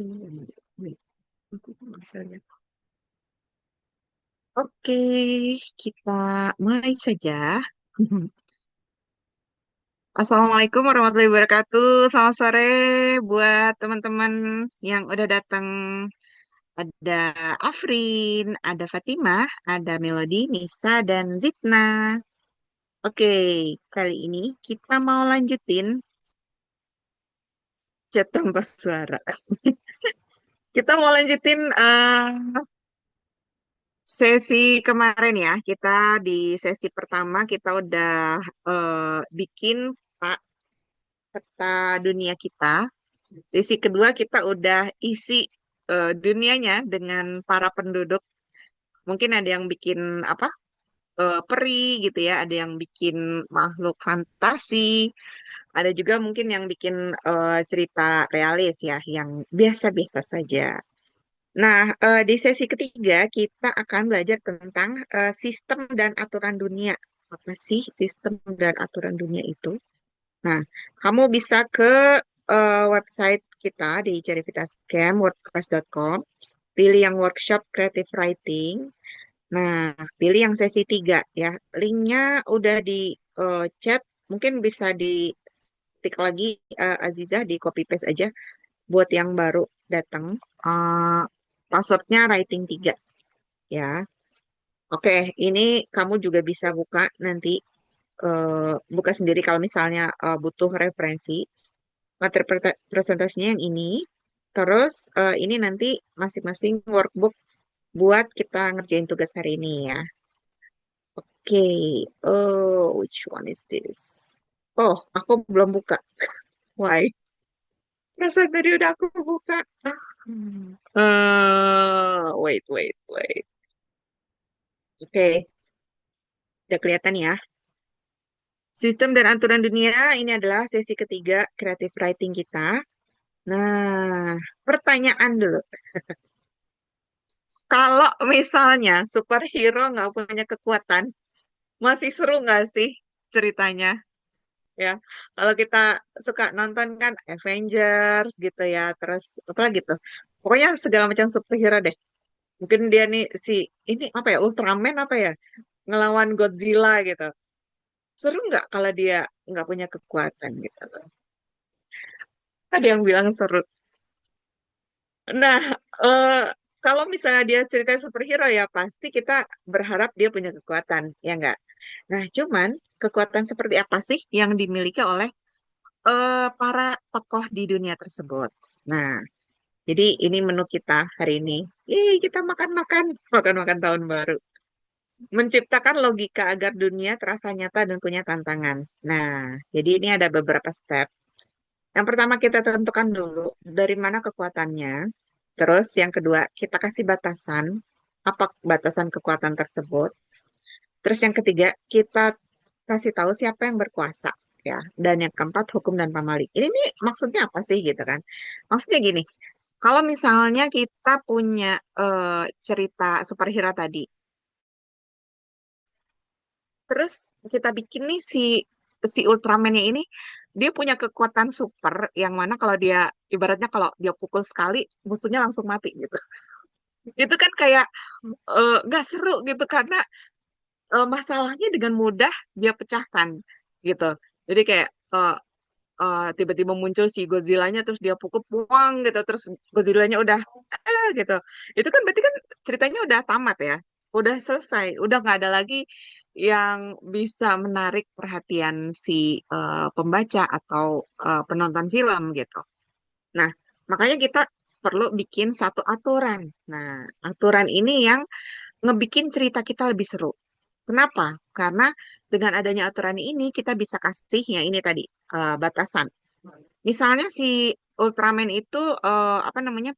Wait, aku kok nggak bisa lihat. Oke, kita mulai saja. Assalamualaikum warahmatullahi wabarakatuh. Selamat sore buat teman-teman yang udah datang. Ada Afrin, ada Fatimah, ada Melody, Nisa, dan Zitna. Oke, kali ini kita mau lanjutin chat tanpa suara. Kita mau lanjutin sesi kemarin ya. Kita di sesi pertama kita udah bikin Pak peta dunia kita. Sesi kedua kita udah isi dunianya dengan para penduduk. Mungkin ada yang bikin apa? Peri gitu ya, ada yang bikin makhluk fantasi, ada juga mungkin yang bikin cerita realis ya, yang biasa-biasa saja. Nah, di sesi ketiga kita akan belajar tentang sistem dan aturan dunia. Apa sih sistem dan aturan dunia itu? Nah, kamu bisa ke website kita di Carivitascam, wordpress.com, pilih yang workshop creative writing. Nah, pilih yang sesi 3 ya. Linknya udah di chat, mungkin bisa diketik lagi Aziza, di copy paste aja buat yang baru datang. Eh, Passwordnya writing 3 ya. Oke, ini kamu juga bisa buka nanti, buka sendiri kalau misalnya butuh referensi. Materi presentasinya yang ini. Terus ini nanti masing-masing workbook buat kita ngerjain tugas hari ini ya. Oke, oh, which one is this? Oh, aku belum buka. Why? Perasaan tadi udah aku buka. Wait. Oke, udah kelihatan ya. Sistem dan aturan dunia ini adalah sesi ketiga creative writing kita. Nah, pertanyaan dulu. Kalau misalnya superhero nggak punya kekuatan, masih seru nggak sih ceritanya? Ya, kalau kita suka nonton kan Avengers gitu ya, terus apa lagi tuh? Pokoknya segala macam superhero deh. Mungkin dia nih si ini apa ya, Ultraman apa ya, ngelawan Godzilla gitu. Seru nggak kalau dia nggak punya kekuatan gitu? Ada yang bilang seru. Nah, eh, kalau misalnya dia cerita superhero ya pasti kita berharap dia punya kekuatan, ya nggak? Nah, cuman kekuatan seperti apa sih yang dimiliki oleh para tokoh di dunia tersebut? Nah, jadi ini menu kita hari ini. Kita makan-makan, makan-makan tahun baru. Menciptakan logika agar dunia terasa nyata dan punya tantangan. Nah, jadi ini ada beberapa step. Yang pertama kita tentukan dulu dari mana kekuatannya. Terus yang kedua kita kasih batasan, apa batasan kekuatan tersebut. Terus yang ketiga kita kasih tahu siapa yang berkuasa ya. Dan yang keempat hukum dan pamali. Ini nih maksudnya apa sih gitu kan? Maksudnya gini, kalau misalnya kita punya cerita superhero tadi, terus kita bikin nih si Ultraman-nya ini dia punya kekuatan super yang mana kalau dia ibaratnya kalau dia pukul sekali musuhnya langsung mati gitu. Itu kan kayak nggak seru gitu karena masalahnya dengan mudah dia pecahkan gitu. Jadi kayak tiba-tiba muncul si Godzilla-nya terus dia pukul puang gitu terus Godzilla-nya udah gitu. Itu kan berarti kan ceritanya udah tamat ya. Udah selesai, udah nggak ada lagi yang bisa menarik perhatian si pembaca atau penonton film gitu. Nah, makanya kita perlu bikin satu aturan. Nah, aturan ini yang ngebikin cerita kita lebih seru. Kenapa? Karena dengan adanya aturan ini kita bisa kasih ya ini tadi batasan. Misalnya si Ultraman itu apa namanya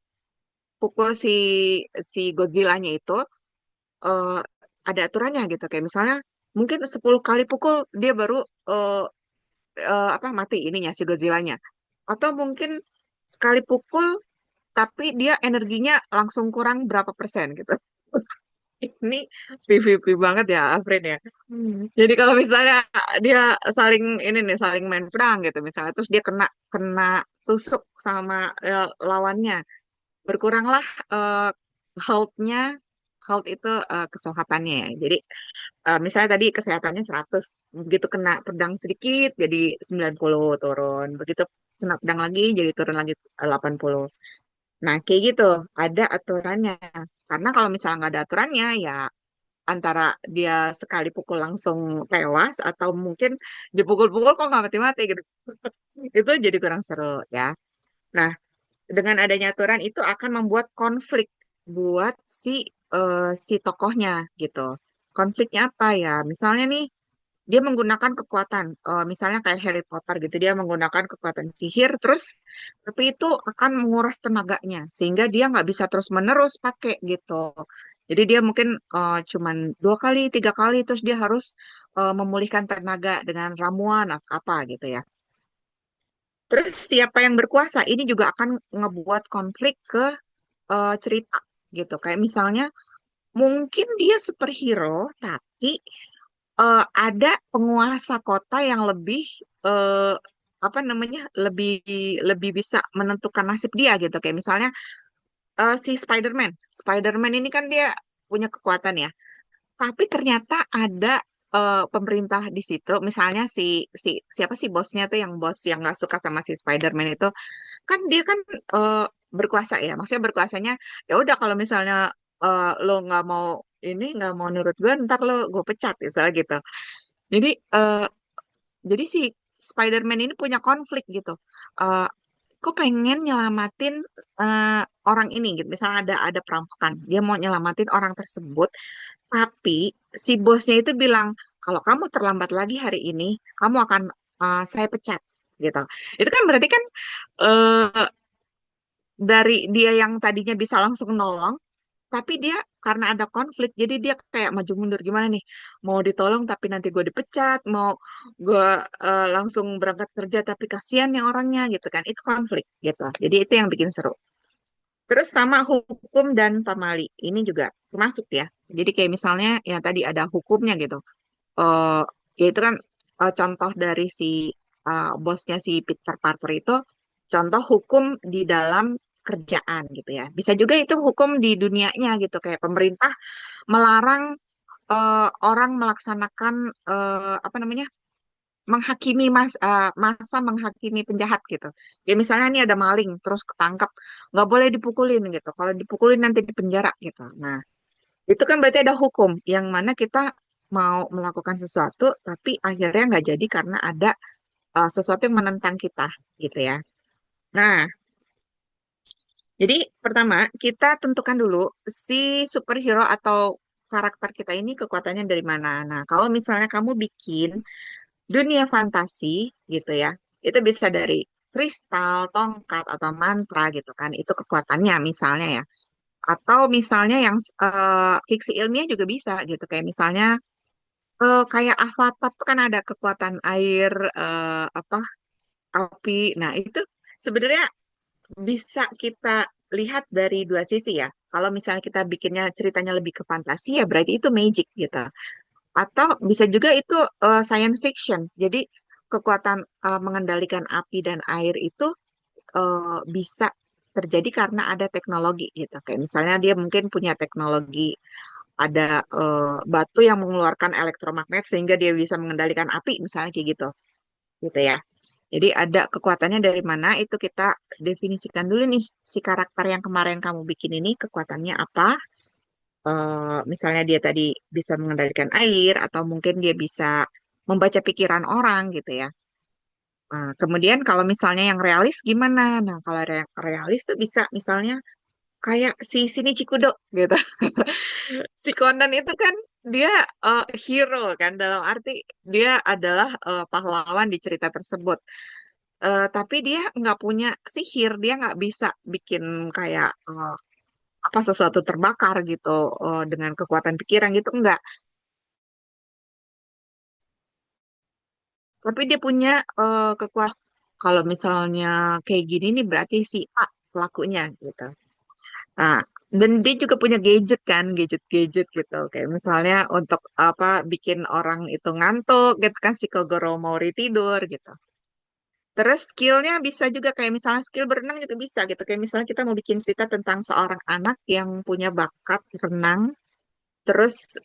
pukul si Godzilla-nya itu eh, ada aturannya gitu. Kayak misalnya mungkin 10 kali pukul dia baru eh, apa mati ininya si Godzilla-nya. Atau mungkin sekali pukul tapi dia energinya langsung kurang berapa persen gitu. Ini PVP banget ya, Afrin ya. Jadi kalau misalnya dia saling ini nih, saling main perang gitu misalnya, terus dia kena kena tusuk sama lawannya. berkuranglah uh, health-nya. Health itu kesehatannya ya. Jadi misalnya tadi kesehatannya 100, begitu kena pedang sedikit jadi 90 turun. Begitu kena pedang lagi jadi turun lagi 80. Nah, kayak gitu, ada aturannya. Karena kalau misalnya nggak ada aturannya, ya antara dia sekali pukul langsung tewas atau mungkin dipukul-pukul kok nggak mati-mati gitu. Itu jadi kurang seru ya. Nah, dengan adanya aturan itu akan membuat konflik buat si tokohnya gitu. Konfliknya apa ya? Misalnya nih dia menggunakan kekuatan, misalnya kayak Harry Potter gitu, dia menggunakan kekuatan sihir, terus tapi itu akan menguras tenaganya, sehingga dia nggak bisa terus-menerus pakai gitu. Jadi dia mungkin cuman 2 kali, 3 kali, terus dia harus memulihkan tenaga dengan ramuan atau apa gitu ya. Terus siapa yang berkuasa ini juga akan ngebuat konflik ke cerita gitu. Kayak misalnya mungkin dia superhero, tapi ada penguasa kota yang lebih eh, apa namanya lebih lebih bisa menentukan nasib dia gitu kayak misalnya si Spider-Man. Spider-Man ini kan dia punya kekuatan ya, tapi ternyata ada pemerintah di situ, misalnya si si siapa sih bosnya tuh, yang bos yang nggak suka sama si Spider-Man itu, kan dia kan eh, berkuasa ya, maksudnya berkuasanya ya udah kalau misalnya lo nggak mau ini nggak mau nurut gue, ntar gue pecat misalnya gitu. Jadi jadi si Spider-Man ini punya konflik gitu. Eh, kok pengen nyelamatin eh, orang ini gitu. Misalnya ada perampokan, dia mau nyelamatin orang tersebut, tapi si bosnya itu bilang kalau kamu terlambat lagi hari ini, kamu akan saya pecat gitu. Itu kan berarti kan eh, dari dia yang tadinya bisa langsung nolong, tapi dia karena ada konflik jadi dia kayak maju mundur gimana nih, mau ditolong tapi nanti gue dipecat, mau gue langsung berangkat kerja tapi kasihan yang orangnya gitu kan, itu konflik gitu, jadi itu yang bikin seru. Terus sama hukum dan pamali ini juga termasuk ya, jadi kayak misalnya ya tadi ada hukumnya gitu, eh ya itu kan contoh dari si bosnya si Peter Parker itu, contoh hukum di dalam kerjaan gitu ya. Bisa juga itu hukum di dunianya gitu, kayak pemerintah melarang orang melaksanakan apa namanya? Menghakimi masa menghakimi penjahat gitu. Ya misalnya nih ada maling terus ketangkap, nggak boleh dipukulin gitu. Kalau dipukulin nanti dipenjara gitu. Nah, itu kan berarti ada hukum yang mana kita mau melakukan sesuatu tapi akhirnya nggak jadi karena ada sesuatu yang menentang kita gitu ya. Nah, jadi pertama kita tentukan dulu si superhero atau karakter kita ini kekuatannya dari mana. Nah, kalau misalnya kamu bikin dunia fantasi gitu ya, itu bisa dari kristal, tongkat, atau mantra gitu kan. Itu kekuatannya misalnya ya. Atau misalnya yang fiksi ilmiah juga bisa gitu. Kayak misalnya kayak Avatar tuh kan ada kekuatan air, apa api. Nah, itu sebenarnya bisa kita lihat dari dua sisi ya. Kalau misalnya kita bikinnya ceritanya lebih ke fantasi ya berarti itu magic gitu. Atau bisa juga itu science fiction. Jadi kekuatan mengendalikan api dan air itu bisa terjadi karena ada teknologi gitu. Kayak misalnya dia mungkin punya teknologi, ada batu yang mengeluarkan elektromagnet sehingga dia bisa mengendalikan api misalnya kayak gitu gitu ya. Jadi ada kekuatannya dari mana itu kita definisikan dulu nih, si karakter yang kemarin kamu bikin ini kekuatannya apa. Misalnya dia tadi bisa mengendalikan air atau mungkin dia bisa membaca pikiran orang gitu ya. Nah, kemudian kalau misalnya yang realis gimana? Nah, kalau realis tuh bisa misalnya kayak si Shinichi Kudo gitu. Si Conan itu kan dia hero kan, dalam arti dia adalah pahlawan di cerita tersebut. Tapi dia nggak punya sihir, dia nggak bisa bikin kayak apa sesuatu terbakar gitu dengan kekuatan pikiran gitu enggak. Tapi dia punya kekuatan. Kalau misalnya kayak gini nih berarti si A pelakunya gitu. Nah, dan dia juga punya gadget kan, gadget-gadget gitu. Kayak misalnya untuk apa bikin orang itu ngantuk gitu kan, si Kogoro Mori tidur gitu. Terus skillnya bisa juga kayak misalnya skill berenang juga bisa gitu. Kayak misalnya kita mau bikin cerita tentang seorang anak yang punya bakat renang, terus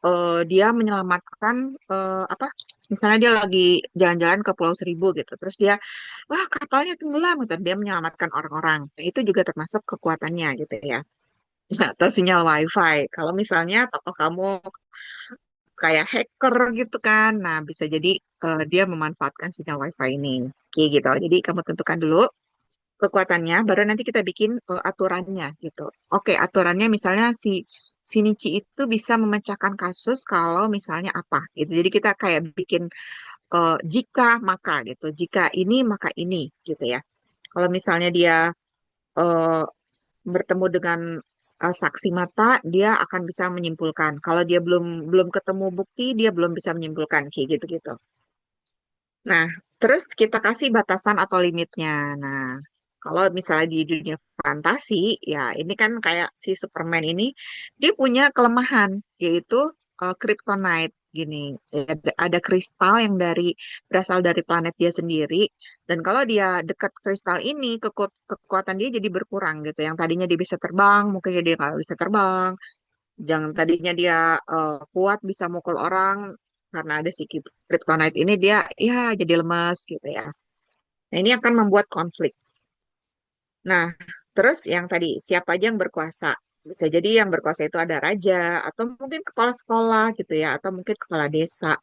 dia menyelamatkan apa? Misalnya dia lagi jalan-jalan ke Pulau Seribu gitu, terus dia, wah kapalnya tenggelam gitu, dia menyelamatkan orang-orang. Nah, itu juga termasuk kekuatannya gitu ya. Atau sinyal WiFi. Kalau misalnya tokoh kamu kayak hacker gitu kan, nah bisa jadi dia memanfaatkan sinyal WiFi ini. Oke gitu. Jadi kamu tentukan dulu kekuatannya, baru nanti kita bikin aturannya gitu. Oke, aturannya misalnya si Nici itu bisa memecahkan kasus kalau misalnya apa gitu. Jadi kita kayak bikin jika maka gitu. Jika ini maka ini gitu ya. Kalau misalnya dia eh, bertemu dengan saksi mata, dia akan bisa menyimpulkan. Kalau dia belum belum ketemu bukti, dia belum bisa menyimpulkan kayak gitu-gitu. Nah, terus kita kasih batasan atau limitnya. Nah, kalau misalnya di dunia fantasi, ya ini kan kayak si Superman ini, dia punya kelemahan, yaitu kryptonite gini. Ya, ada kristal yang berasal dari planet dia sendiri, dan kalau dia dekat kristal ini, kekuatan dia jadi berkurang gitu. Yang tadinya dia bisa terbang, mungkin jadi nggak bisa terbang. Yang tadinya dia kuat bisa mukul orang, karena ada si kryptonite ini dia ya jadi lemas gitu ya. Nah, ini akan membuat konflik. Nah, terus yang tadi siapa aja yang berkuasa? Bisa jadi yang berkuasa itu ada raja atau mungkin kepala sekolah gitu ya, atau mungkin kepala desa.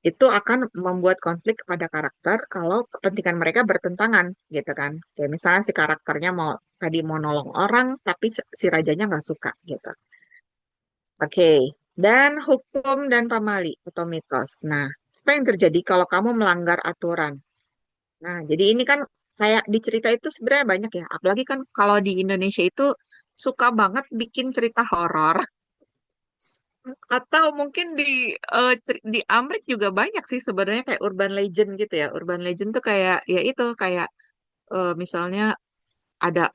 Itu akan membuat konflik kepada karakter kalau kepentingan mereka bertentangan gitu kan. Kayak misalnya si karakternya mau nolong orang tapi si rajanya nggak suka gitu. Oke, dan hukum dan pamali atau mitos. Nah, apa yang terjadi kalau kamu melanggar aturan? Nah, jadi ini kan kayak di cerita itu sebenarnya banyak ya. Apalagi kan kalau di Indonesia itu suka banget bikin cerita horor. Atau mungkin di Amerika juga banyak sih sebenarnya kayak urban legend gitu ya. Urban legend tuh kayak ya itu kayak misalnya ada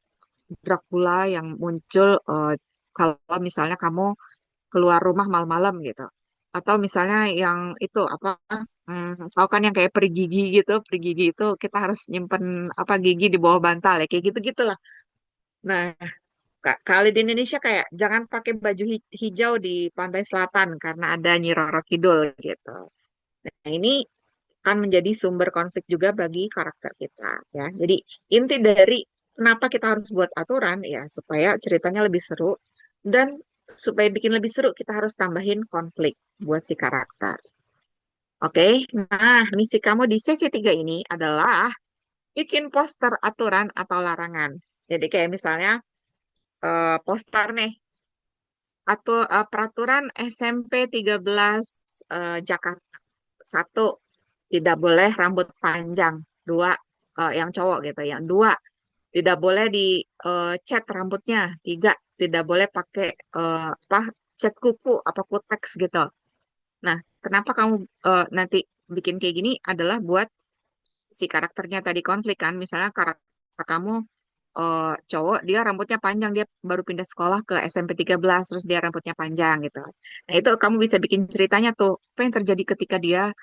Dracula yang muncul kalau misalnya kamu keluar rumah malam-malam gitu. Atau misalnya yang itu apa tahu kan yang kayak peri gigi gitu, peri gigi itu kita harus nyimpen apa gigi di bawah bantal ya kayak gitu-gitulah. Nah, kali di Indonesia kayak jangan pakai baju hijau di pantai selatan karena ada Nyi Roro Kidul gitu. Nah, ini akan menjadi sumber konflik juga bagi karakter kita ya. Jadi inti dari kenapa kita harus buat aturan ya supaya ceritanya lebih seru dan supaya bikin lebih seru kita harus tambahin konflik buat si karakter. Oke, nah misi kamu di sesi 3 ini adalah bikin poster aturan atau larangan. Jadi kayak misalnya poster nih atau peraturan SMP 13 Jakarta. Satu, tidak boleh rambut panjang. Dua, yang cowok gitu. Yang dua, tidak boleh di cat rambutnya. Tiga, tidak boleh pakai apa cat kuku apa kuteks gitu. Nah, kenapa kamu nanti bikin kayak gini adalah buat si karakternya tadi konflik kan. Misalnya karakter kamu cowok dia rambutnya panjang dia baru pindah sekolah ke SMP 13 terus dia rambutnya panjang gitu. Nah, itu kamu bisa bikin ceritanya tuh apa yang terjadi ketika dia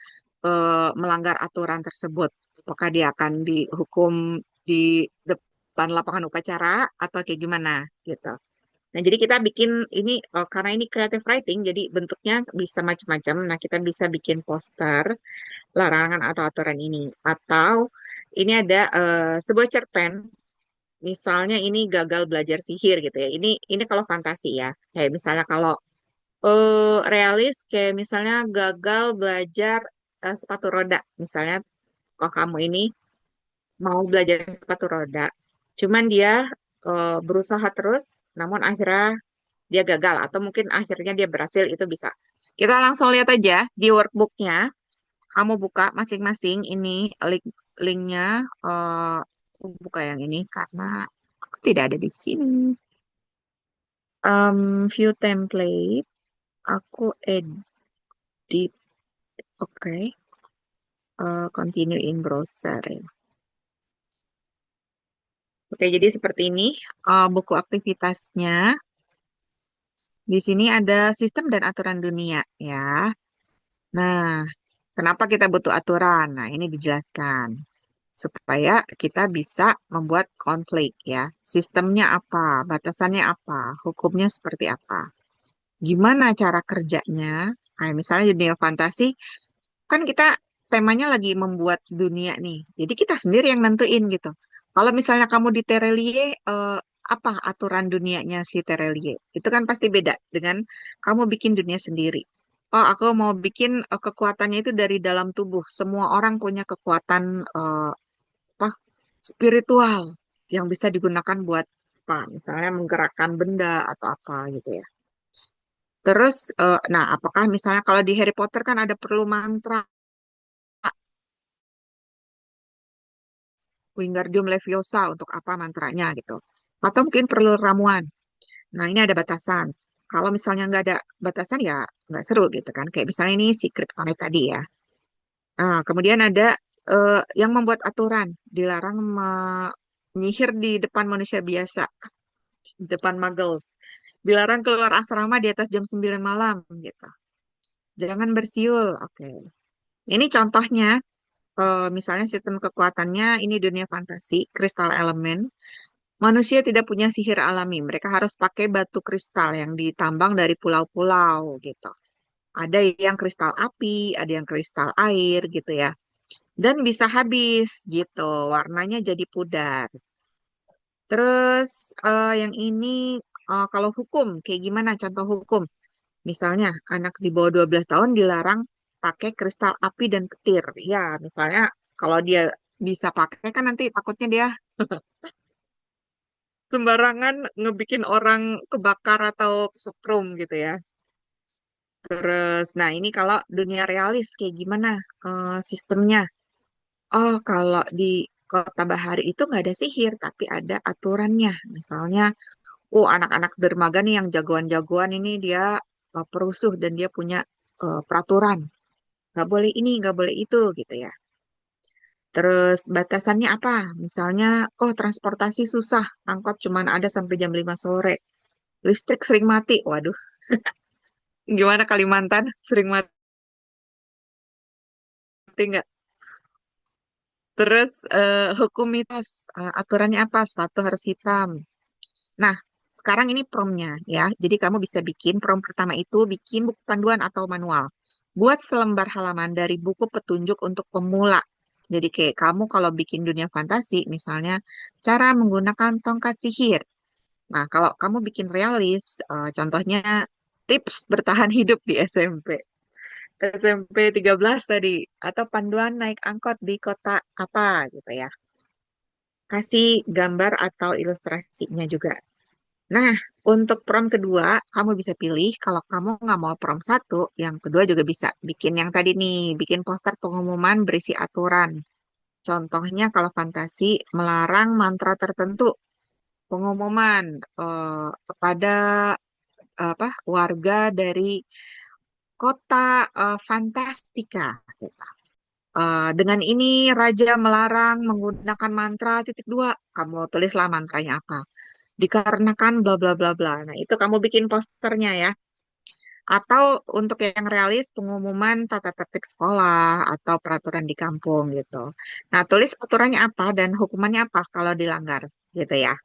melanggar aturan tersebut. Apakah dia akan dihukum di depan lapangan upacara atau kayak gimana gitu. Nah, jadi kita bikin ini karena ini creative writing, jadi bentuknya bisa macam-macam. Nah, kita bisa bikin poster larangan atau aturan ini. Atau ini ada sebuah cerpen, misalnya ini gagal belajar sihir gitu ya. Ini kalau fantasi ya. Kayak misalnya kalau realis, kayak misalnya gagal belajar sepatu roda. Misalnya kok kamu ini mau belajar sepatu roda, cuman dia berusaha terus, namun akhirnya dia gagal atau mungkin akhirnya dia berhasil itu bisa. Kita langsung lihat aja di workbooknya. Kamu buka masing-masing ini linknya. Aku buka yang ini karena aku tidak ada di sini. View template. Aku edit. Oke. Continue in browser ya. Oke, jadi seperti ini buku aktivitasnya. Di sini ada sistem dan aturan dunia ya. Nah, kenapa kita butuh aturan? Nah, ini dijelaskan. supaya kita bisa membuat konflik ya. Sistemnya apa, batasannya apa, hukumnya seperti apa. Gimana cara kerjanya? Kayak misalnya di dunia fantasi, kan kita temanya lagi membuat dunia nih. Jadi kita sendiri yang nentuin gitu. Kalau misalnya kamu di Terelie, apa aturan dunianya si Terelie? Itu kan pasti beda dengan kamu bikin dunia sendiri. Oh, aku mau bikin kekuatannya itu dari dalam tubuh. Semua orang punya kekuatan apa spiritual yang bisa digunakan buat apa? Misalnya menggerakkan benda atau apa gitu ya. Terus, nah apakah misalnya kalau di Harry Potter kan ada perlu mantra Wingardium Leviosa untuk apa mantranya gitu. Atau mungkin perlu ramuan. Nah ini ada batasan. Kalau misalnya nggak ada batasan ya nggak seru gitu kan. Kayak misalnya ini Secret Planet tadi ya. Nah, kemudian ada yang membuat aturan. Dilarang menyihir di depan manusia biasa. Di depan muggles. Dilarang keluar asrama di atas jam 9 malam gitu. Jangan bersiul. Oke. Ini contohnya. Misalnya sistem kekuatannya ini dunia fantasi, kristal elemen. Manusia tidak punya sihir alami. Mereka harus pakai batu kristal yang ditambang dari pulau-pulau gitu. Ada yang kristal api, ada yang kristal air gitu ya. Dan bisa habis gitu. Warnanya jadi pudar. Terus yang ini kalau hukum, kayak gimana contoh hukum? Misalnya anak di bawah 12 tahun dilarang pakai kristal api dan petir. Ya, misalnya kalau dia bisa pakai kan nanti takutnya dia sembarangan ngebikin orang kebakar atau kesetrum gitu ya. Terus, nah ini kalau dunia realis kayak gimana sistemnya? Oh, kalau di Kota Bahari itu nggak ada sihir, tapi ada aturannya. Misalnya, oh anak-anak dermaga nih yang jagoan-jagoan ini dia perusuh dan dia punya peraturan. Nggak boleh ini, nggak boleh itu gitu ya. Terus batasannya apa? Misalnya, oh transportasi susah, angkot cuman ada sampai jam 5 sore. Listrik sering mati. Waduh, gimana Kalimantan? Sering mati nggak? Terus hukum mitos, aturannya apa? Sepatu harus hitam. Nah, sekarang ini promnya ya. Jadi kamu bisa bikin prom pertama itu bikin buku panduan atau manual. Buat selembar halaman dari buku petunjuk untuk pemula. Jadi kayak kamu kalau bikin dunia fantasi, misalnya cara menggunakan tongkat sihir. Nah, kalau kamu bikin realis, contohnya tips bertahan hidup di SMP. SMP 13 tadi atau panduan naik angkot di kota apa gitu ya. Kasih gambar atau ilustrasinya juga. Nah, untuk prom kedua, kamu bisa pilih kalau kamu nggak mau prom satu, yang kedua juga bisa bikin yang tadi nih, bikin poster pengumuman berisi aturan. Contohnya kalau fantasi melarang mantra tertentu, pengumuman kepada apa warga dari kota Fantastika. Gitu. Dengan ini raja melarang menggunakan mantra titik dua. Kamu tulislah mantranya apa. Dikarenakan bla bla bla bla. Nah, itu kamu bikin posternya ya. Atau untuk yang realis pengumuman tata tertib sekolah atau peraturan di kampung gitu. Nah, tulis aturannya apa dan hukumannya apa kalau dilanggar gitu ya.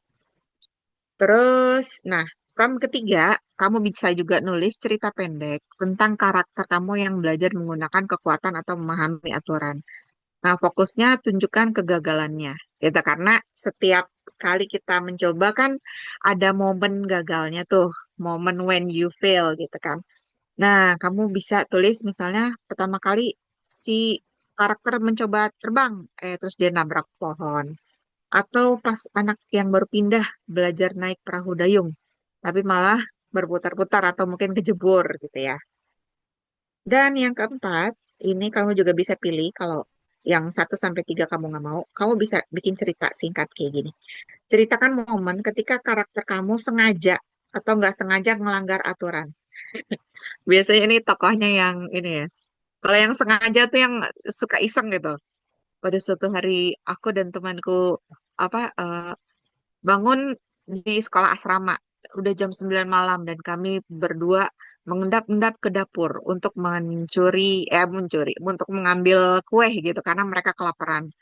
Terus, nah, prompt ketiga, kamu bisa juga nulis cerita pendek tentang karakter kamu yang belajar menggunakan kekuatan atau memahami aturan. Nah, fokusnya tunjukkan kegagalannya. Gitu, karena setiap kali kita mencoba kan ada momen gagalnya tuh, momen when you fail gitu kan. Nah, kamu bisa tulis misalnya pertama kali si karakter mencoba terbang, terus dia nabrak pohon. Atau pas anak yang baru pindah belajar naik perahu dayung, tapi malah berputar-putar atau mungkin kejebur gitu ya. Dan yang keempat, ini kamu juga bisa pilih kalau yang 1 sampai 3 kamu nggak mau, kamu bisa bikin cerita singkat kayak gini. Ceritakan momen ketika karakter kamu sengaja atau nggak sengaja melanggar aturan. Biasanya ini tokohnya yang ini ya. Kalau yang sengaja tuh yang suka iseng gitu. Pada suatu hari aku dan temanku apa bangun di sekolah asrama. Udah jam 9 malam dan kami berdua mengendap-endap ke dapur untuk untuk mengambil kue gitu karena mereka kelaparan.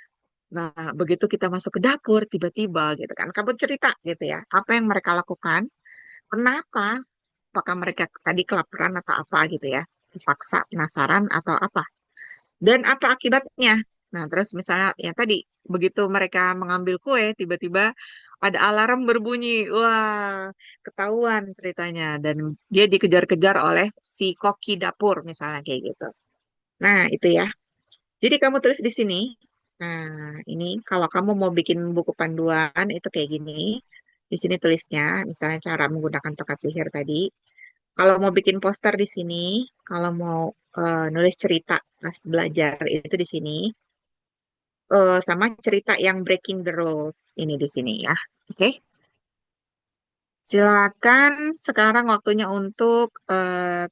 Nah, begitu kita masuk ke dapur, tiba-tiba gitu kan, kamu cerita gitu ya, apa yang mereka lakukan, kenapa, apakah mereka tadi kelaparan atau apa gitu ya, terpaksa, penasaran atau apa, dan apa akibatnya. Nah, terus misalnya ya tadi, begitu mereka mengambil kue, tiba-tiba ada alarm berbunyi, wah, ketahuan ceritanya, dan dia dikejar-kejar oleh si koki dapur misalnya kayak gitu. Nah, itu ya. Jadi kamu tulis di sini. Nah, ini kalau kamu mau bikin buku panduan itu kayak gini. Di sini tulisnya, misalnya cara menggunakan tongkat sihir tadi. Kalau mau bikin poster di sini, kalau mau nulis cerita pas belajar itu di sini. Sama cerita yang breaking the rules ini di sini ya. Oke, silakan sekarang waktunya untuk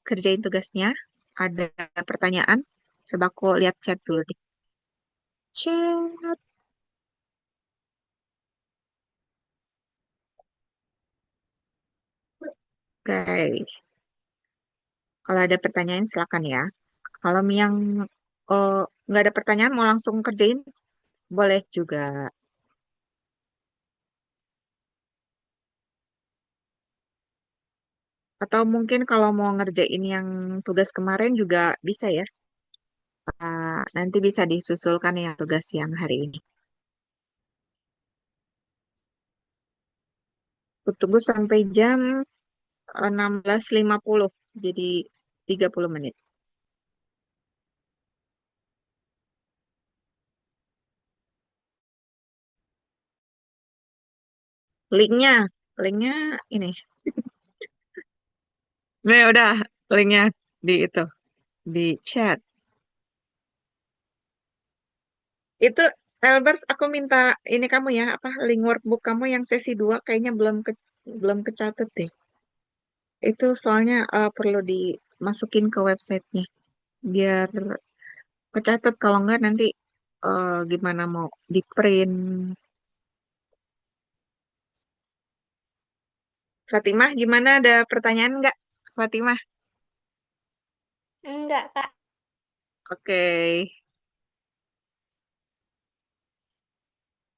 kerjain tugasnya. Ada pertanyaan? Coba aku lihat chat dulu deh. Chat. Oke. Kalau ada pertanyaan silakan ya. Kalau yang eh, nggak ada pertanyaan mau langsung kerjain, boleh juga. Atau mungkin kalau mau ngerjain yang tugas kemarin juga bisa ya. Nanti bisa disusulkan ya tugas yang hari ini. Aku tunggu sampai jam 16.50. Jadi 30 menit. Linknya, linknya ini. Nah, udah linknya di itu, di chat. Itu Elbers, aku minta ini kamu ya, apa link workbook kamu yang sesi 2 kayaknya belum kecatat deh. Itu soalnya perlu dimasukin ke websitenya biar kecatat kalau enggak nanti gimana mau di print. Fatimah, gimana ada pertanyaan enggak? Fatimah, Enggak, Kak. oke.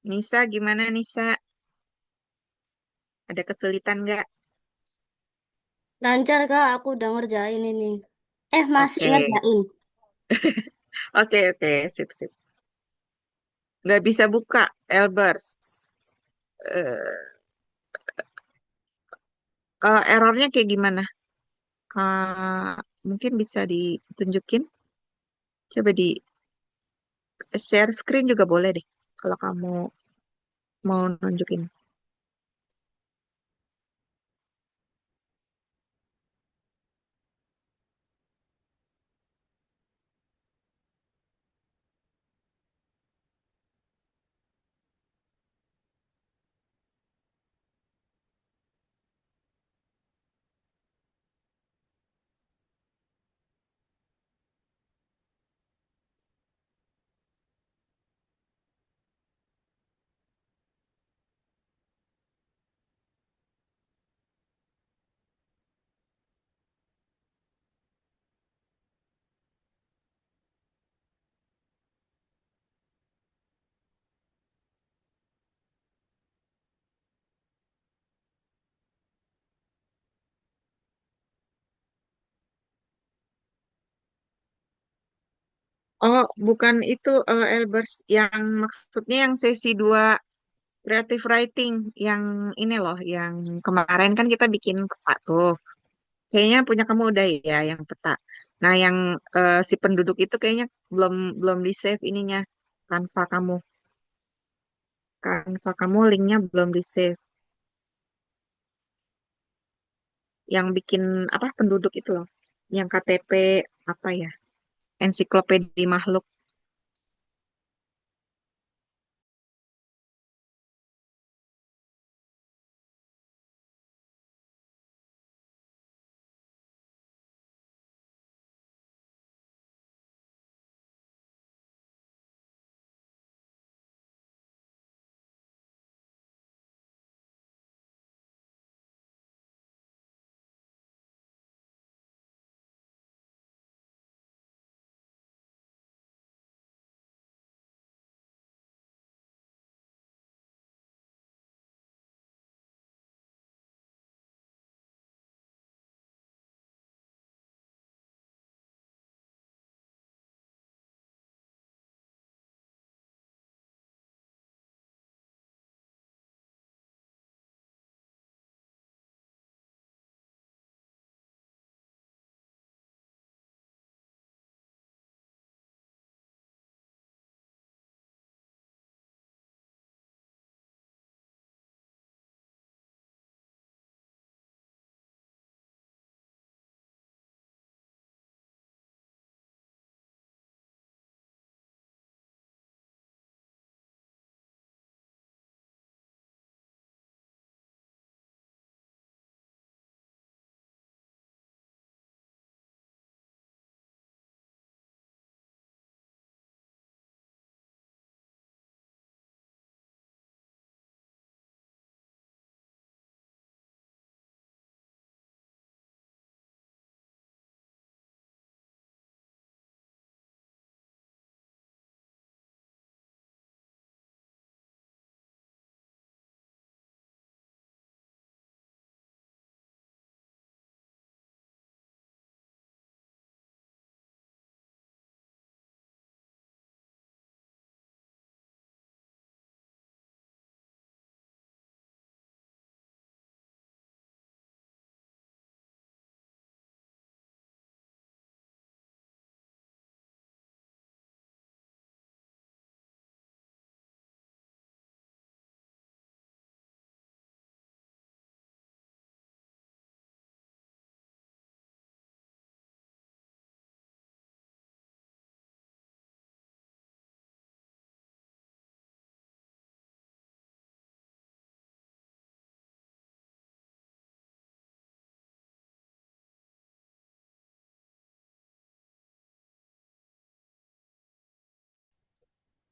Nisa, gimana Nisa? Ada kesulitan enggak? Lancar, Kak. Aku udah ngerjain ini. Masih Oke, ngerjain. oke, sip, sip. Nggak bisa buka, Elbers. Eh, errornya kayak gimana? Mungkin bisa ditunjukin. Coba di share screen juga boleh deh. Kalau kamu mau nunjukin. Oh, bukan itu Elbers. Yang maksudnya yang sesi 2 creative writing. Yang ini loh, yang kemarin kan kita bikin peta tuh. Kayaknya punya kamu udah ya yang peta. Nah, yang si penduduk itu kayaknya belum belum di save ininya. Canva kamu. Canva kamu linknya belum di save. Yang bikin apa penduduk itu loh. Yang KTP apa ya? Ensiklopedi makhluk.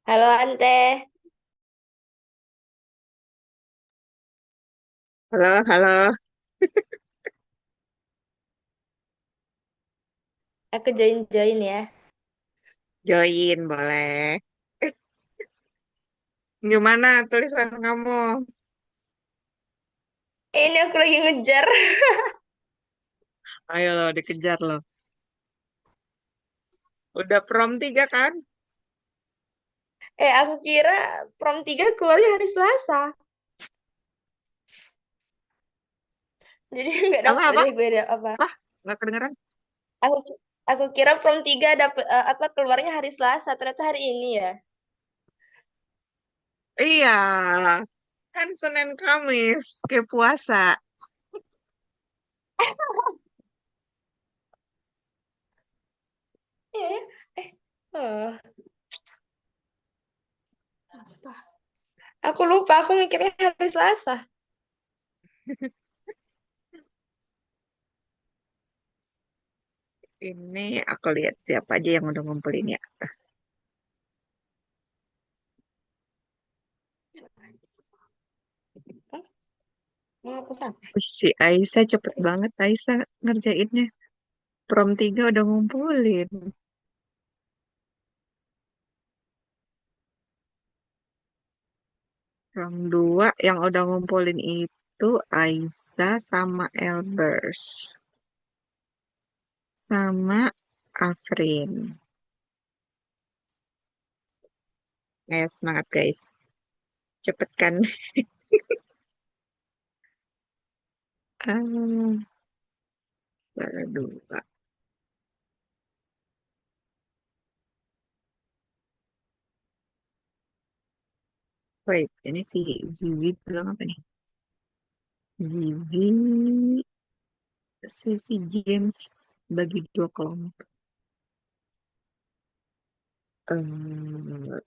Halo Ante, Halo, halo. aku join-join ya. Join boleh. Eh, gimana tulisan kamu? Ini aku lagi ngejar. Ayo lo, dikejar lo. Udah prom 3 kan? Aku kira prom 3 keluarnya hari Selasa. Jadi nggak dapet Apa-apa? deh gue apa. Apa? Nggak kedengeran? Aku aku kira prom 3 dapet apa keluarnya hari Selasa. Ternyata hari ini ya. Iya, kan Senin Kamis, kayak puasa. Iya ya. Eh, eh, apa? Aku lupa, aku mikirnya hari Selasa. Ini aku lihat siapa aja yang udah ngumpulin ya. Hah? Mau aku sama? Wih, si Aisyah cepet banget Aisyah ngerjainnya. Prom 3 udah ngumpulin. Prom 2 yang udah ngumpulin itu Aisyah sama Elbers. Sama Afrin. Ayo semangat guys. Cepet kan? Ah, Juara 2. Wait, ini si Zizi bilang apa nih? Zizi, sesi James bagi dua kelompok. Eh,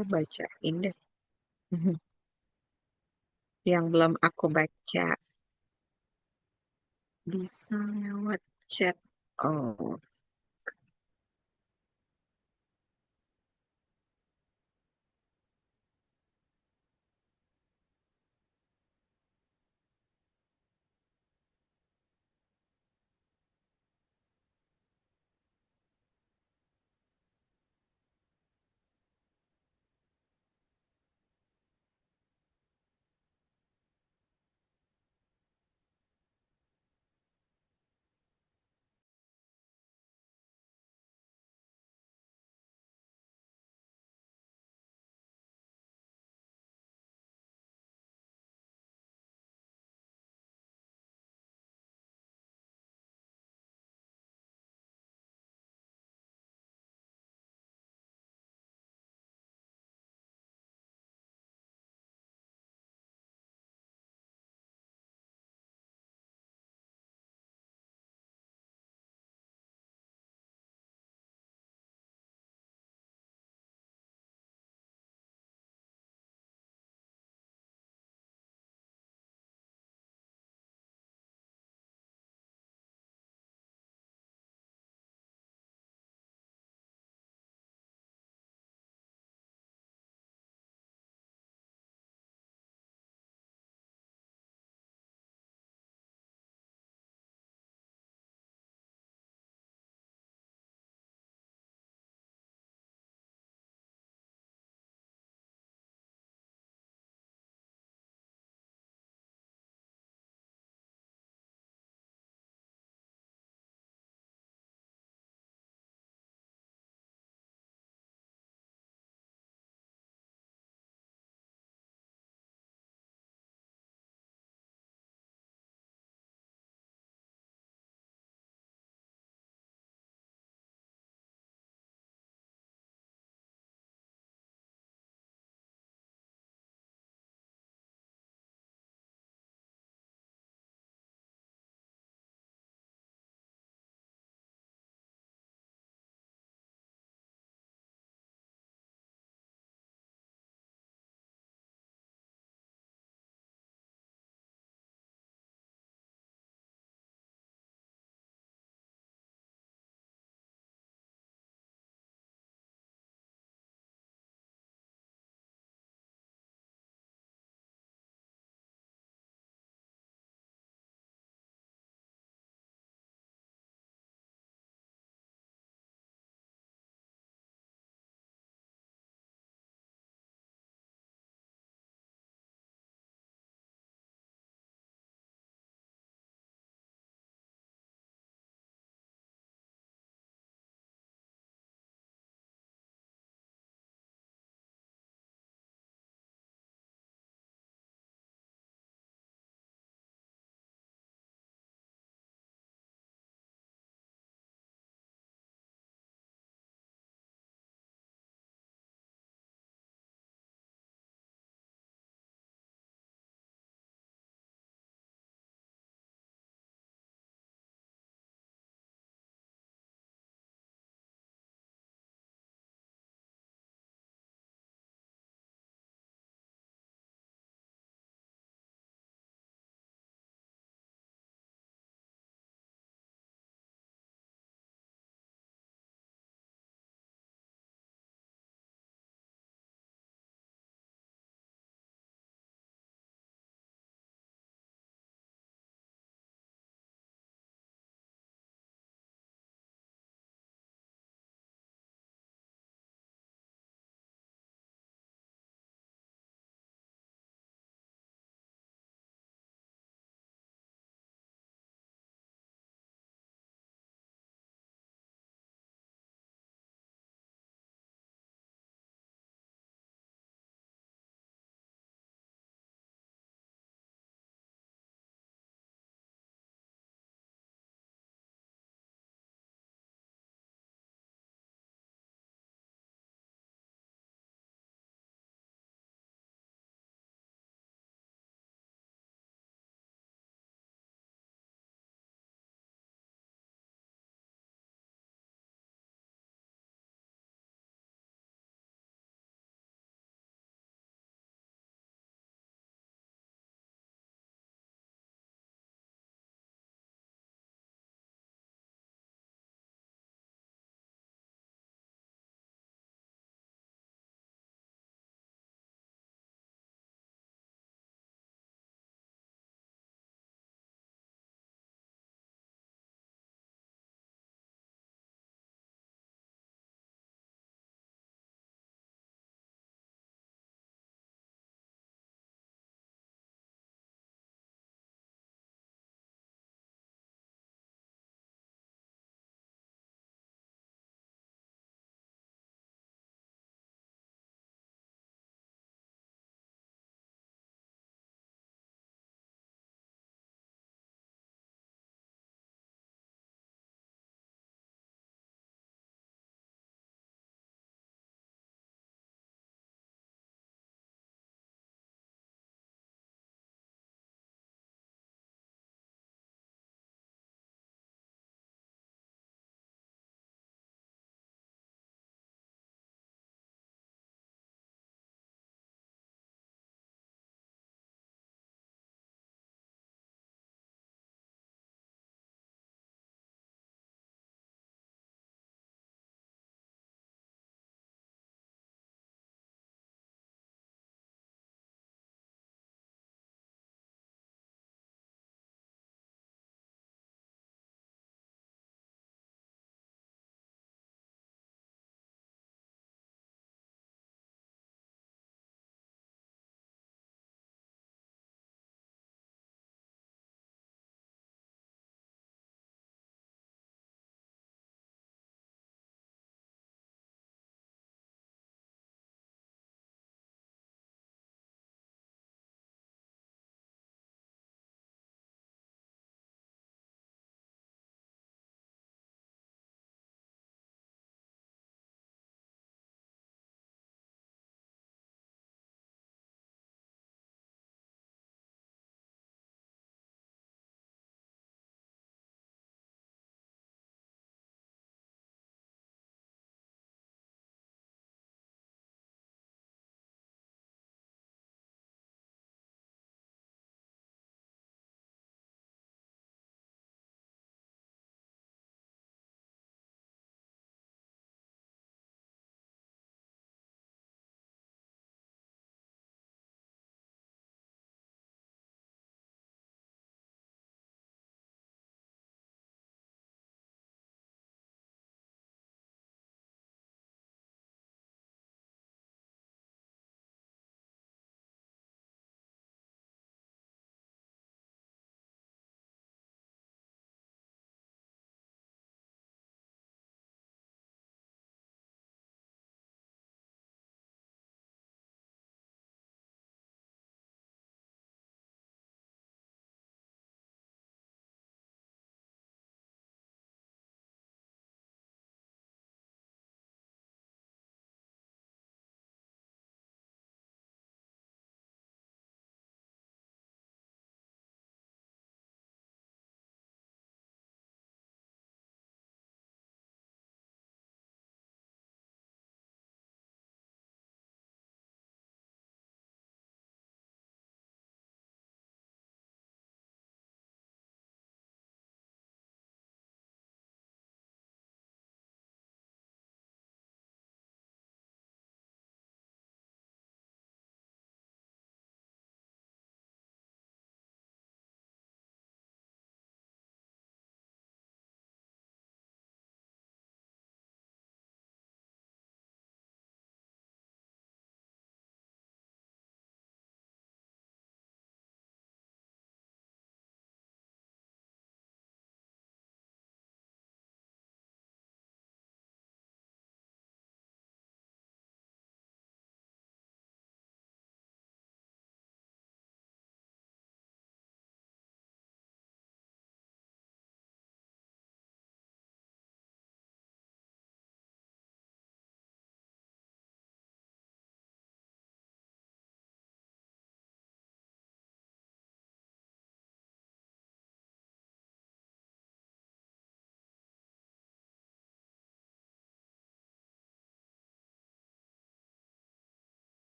aku bacain deh. Yang belum aku baca. Bisa lewat chat. Oh,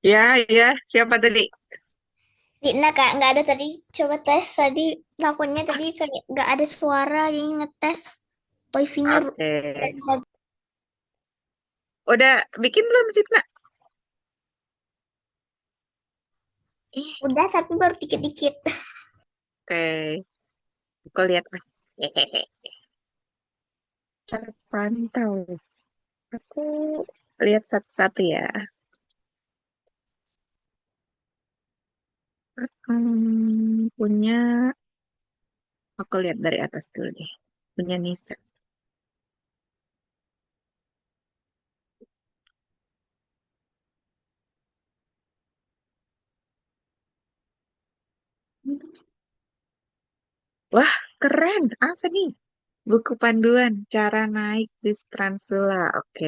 Ya, ya. Siapa tadi? Dina kak nggak ada tadi coba tes tadi takutnya tadi kayak nggak ada suara jadi ngetes wifi-nya Oke. Udah bikin belum, Sitna? Ih, udah tapi baru dikit-dikit. oke. Aku lihat ah. Hehehe. Terpantau. Aku lihat satu-satu ya. Punya. Aku lihat dari atas dulu deh. Punya Nisa. Wah, keren. Apa nih? Buku panduan cara naik bis Transula. Oke.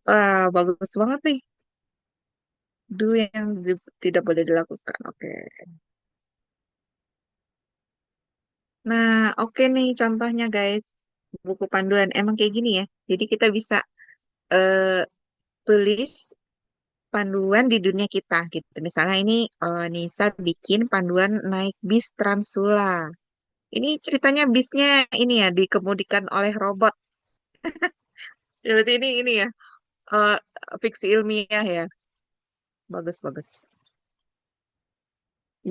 Wah, bagus banget nih. Yang tidak boleh dilakukan. Oke. Nah, oke nih contohnya guys. Buku panduan emang kayak gini ya. Jadi kita bisa eh, tulis panduan di dunia kita gitu. Misalnya ini Nisa bikin panduan naik bis Transula. Ini ceritanya bisnya ini ya dikemudikan oleh robot. Berarti ini ya eh, fiksi ilmiah ya. Bagus bagus.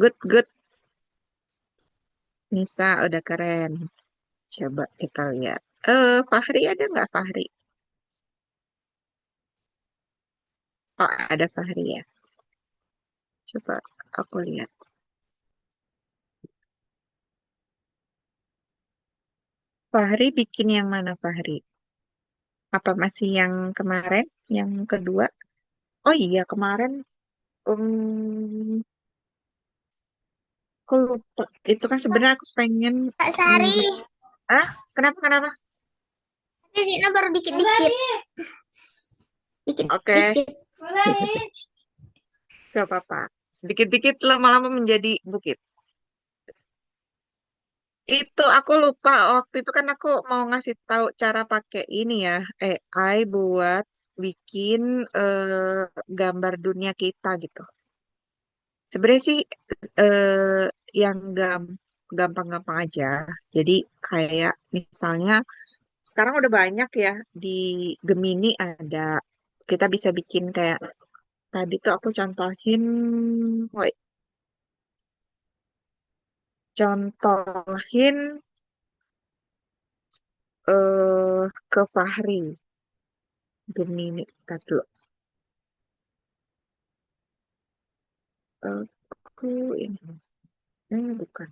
Good good. Nisa udah keren. Coba kita lihat. Fahri ada nggak Fahri? Oh ada Fahri ya. Coba aku lihat. Fahri bikin yang mana Fahri? Apa masih yang kemarin? Yang kedua? Oh iya kemarin. Um, aku lupa. Itu kan sebenarnya aku pengen Kak Sari menjadi. Ah, kenapa kenapa? tapi Zina baru dikit-dikit Oke, dikit-dikit. gak apa-apa. Dikit-dikit lama-lama menjadi bukit. Itu aku lupa waktu itu kan aku mau ngasih tahu cara pakai ini ya AI buat bikin gambar dunia kita gitu. Sebenarnya sih yang gampang-gampang aja. Jadi kayak misalnya sekarang udah banyak ya di Gemini ada kita bisa bikin kayak tadi tuh aku contohin, wait, contohin ke Fahri Gemini tadi. Aku ini, bukan.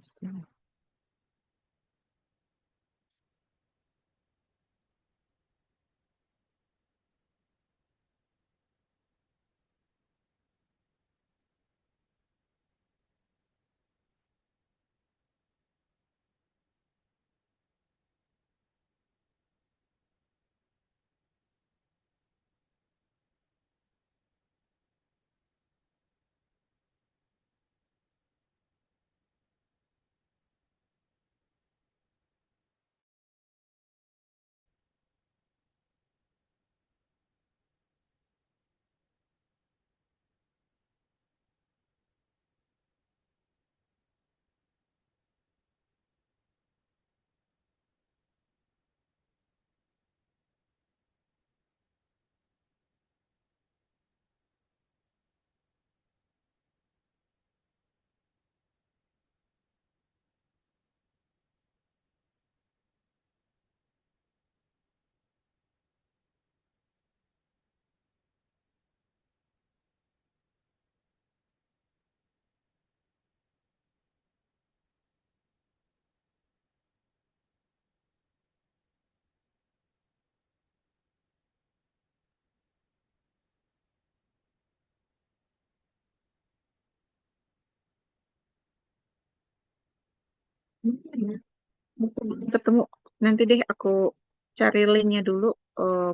Ketemu nanti deh aku cari linknya dulu.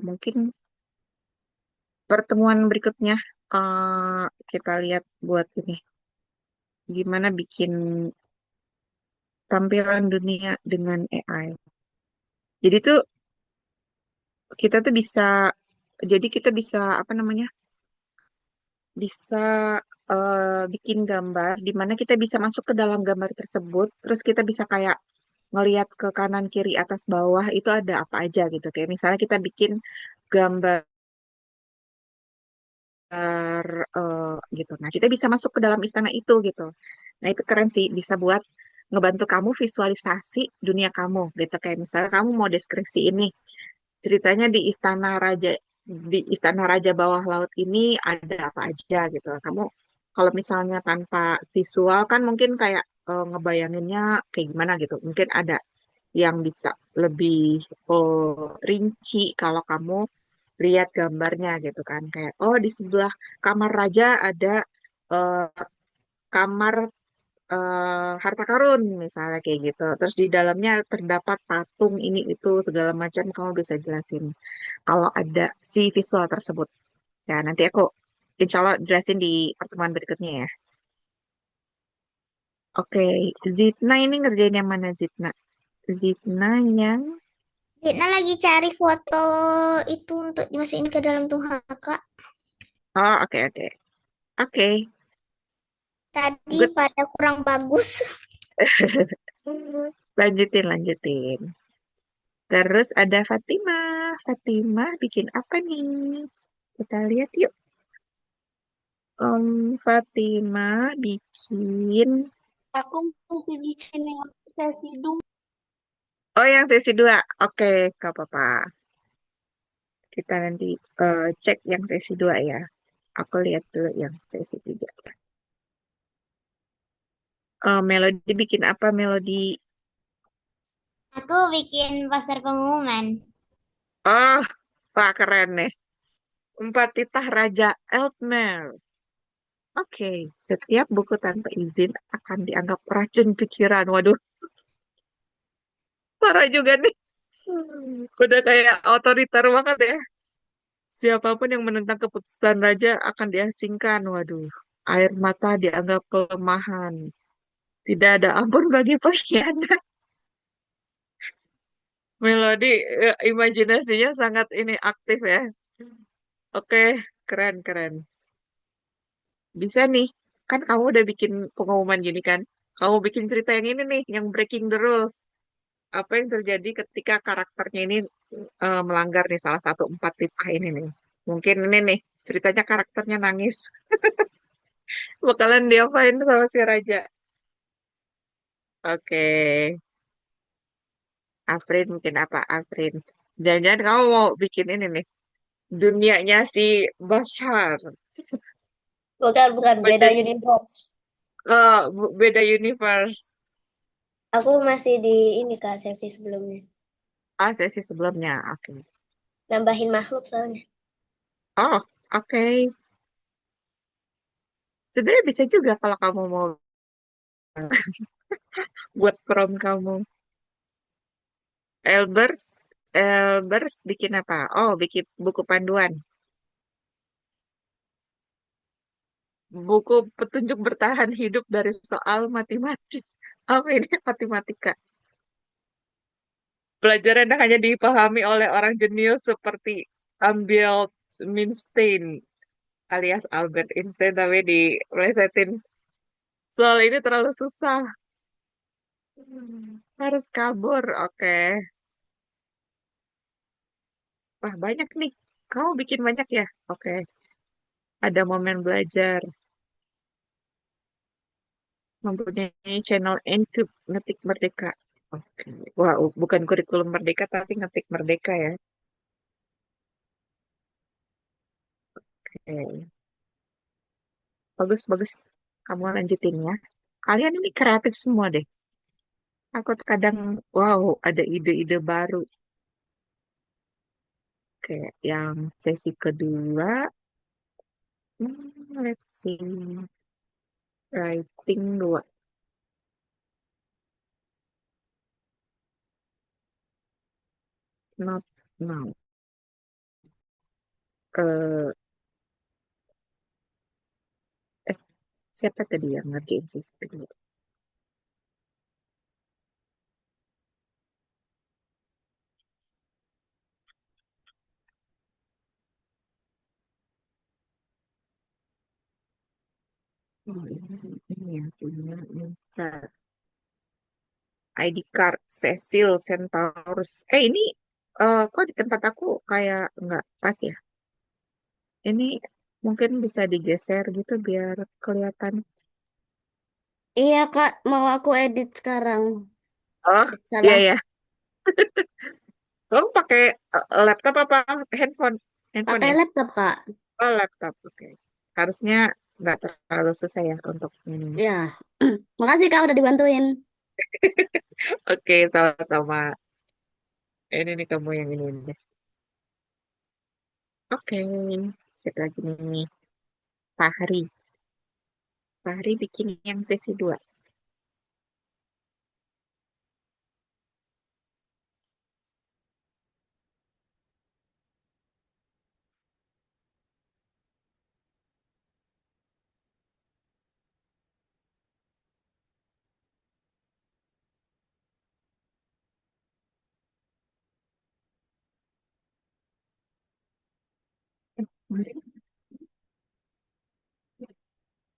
Mungkin pertemuan berikutnya kita lihat buat ini gimana bikin tampilan dunia dengan AI. Jadi tuh kita tuh bisa Jadi kita bisa apa namanya? Bisa bikin gambar di mana kita bisa masuk ke dalam gambar tersebut, terus kita bisa kayak ngelihat ke kanan, kiri, atas, bawah itu ada apa aja gitu. Kayak misalnya kita bikin gambar gitu. Nah, kita bisa masuk ke dalam istana itu gitu. Nah, itu keren sih, bisa buat ngebantu kamu visualisasi dunia kamu gitu. Kayak misalnya kamu mau deskripsi ini, ceritanya di istana raja bawah laut ini ada apa aja gitu. Kamu kalau misalnya tanpa visual kan mungkin kayak ngebayanginnya kayak gimana gitu. Mungkin ada yang bisa lebih rinci kalau kamu lihat gambarnya gitu kan. Kayak oh di sebelah kamar raja ada eh, kamar harta karun misalnya kayak gitu. Terus di dalamnya terdapat patung ini itu segala macam kamu bisa jelasin kalau ada si visual tersebut. Ya, nanti aku insya Allah jelasin di pertemuan berikutnya ya. Oke, Zitna ini ngerjain yang mana Zitna? Zitna yang... Zina lagi cari foto itu untuk dimasukin ke dalam tuh Kak. Oh, oke, oke. Oke, Tadi good. pada kurang bagus. Lanjutin, lanjutin. Terus ada Fatima. Fatima bikin apa nih? Kita lihat yuk. Fatima bikin... Aku mesti bikin yang sesi dulu. Oh, yang sesi 2. Oke, gak apa-apa. Kita nanti cek yang sesi 2 ya. Aku lihat dulu yang sesi 3. Melodi bikin apa, Melodi? Aku bikin poster pengumuman. Oh, wah keren nih. Empat titah Raja Eltmer. Oke, setiap buku tanpa izin akan dianggap racun pikiran. Waduh, parah juga nih. Udah kayak otoriter banget ya. Siapapun yang menentang keputusan raja akan diasingkan. Waduh, air mata dianggap kelemahan. Tidak ada ampun bagi pengkhianat. Melodi imajinasinya sangat ini aktif ya. Oke, keren keren. Bisa nih. Kan kamu udah bikin pengumuman gini kan. Kamu bikin cerita yang ini nih, yang breaking the rules. Apa yang terjadi ketika karakternya ini melanggar nih salah satu empat titah ini nih. Mungkin ini nih, ceritanya karakternya nangis. Bakalan diapain sama si raja? Oke, Afrin mungkin apa? Afrin. Jangan-jangan kamu mau bikin ini nih. Dunianya si Bashar. Bukan, bukan. Beda Beda, universe. beda universe. Aku masih di ini Kak, sesi sebelumnya. Ah, sesi sebelumnya. Oke. Nambahin makhluk soalnya. Oh, oke. Sebenarnya bisa juga kalau kamu mau buat prom kamu. Elbers, Elbers bikin apa? Oh, bikin buku panduan. Buku petunjuk bertahan hidup dari soal matematik. Apa ini matematika? Pelajaran yang hanya dipahami oleh orang jenius seperti Albert Einstein alias Albert Einstein tapi dipelesetin. Soal ini terlalu susah. Harus kabur. Oke. Wah, banyak nih. Kamu bikin banyak ya? Oke. Ada momen belajar. Mempunyai channel YouTube ngetik merdeka. Oke. Wah, bukan kurikulum merdeka tapi ngetik merdeka ya. Oke. Bagus, bagus. Kamu lanjutin ya. Kalian ini kreatif semua deh. Aku kadang, wow, ada ide-ide baru. Kayak yang sesi kedua, let's see, writing dua, not now. Eh, eh, siapa tadi yang ngerjain sesi kedua? Oh, ini ya punya Insta ID card Cecil Centaurus. Ini kok di tempat aku kayak nggak pas ya? Ini mungkin bisa digeser gitu biar kelihatan. Iya, Kak, mau aku edit sekarang. Oh, iya Salah ya. Kamu pakai laptop apa handphone? Handphone pakai ya? laptop, Kak. Oh, laptop. Oke. Harusnya nggak terlalu susah ya untuk ini. Ya. Makasih, Kak, udah dibantuin. Oke, sama-sama. Ini nih kamu yang ini deh. Oke, sip lagi nih. Fahri. Fahri bikin yang sesi 2. Fahri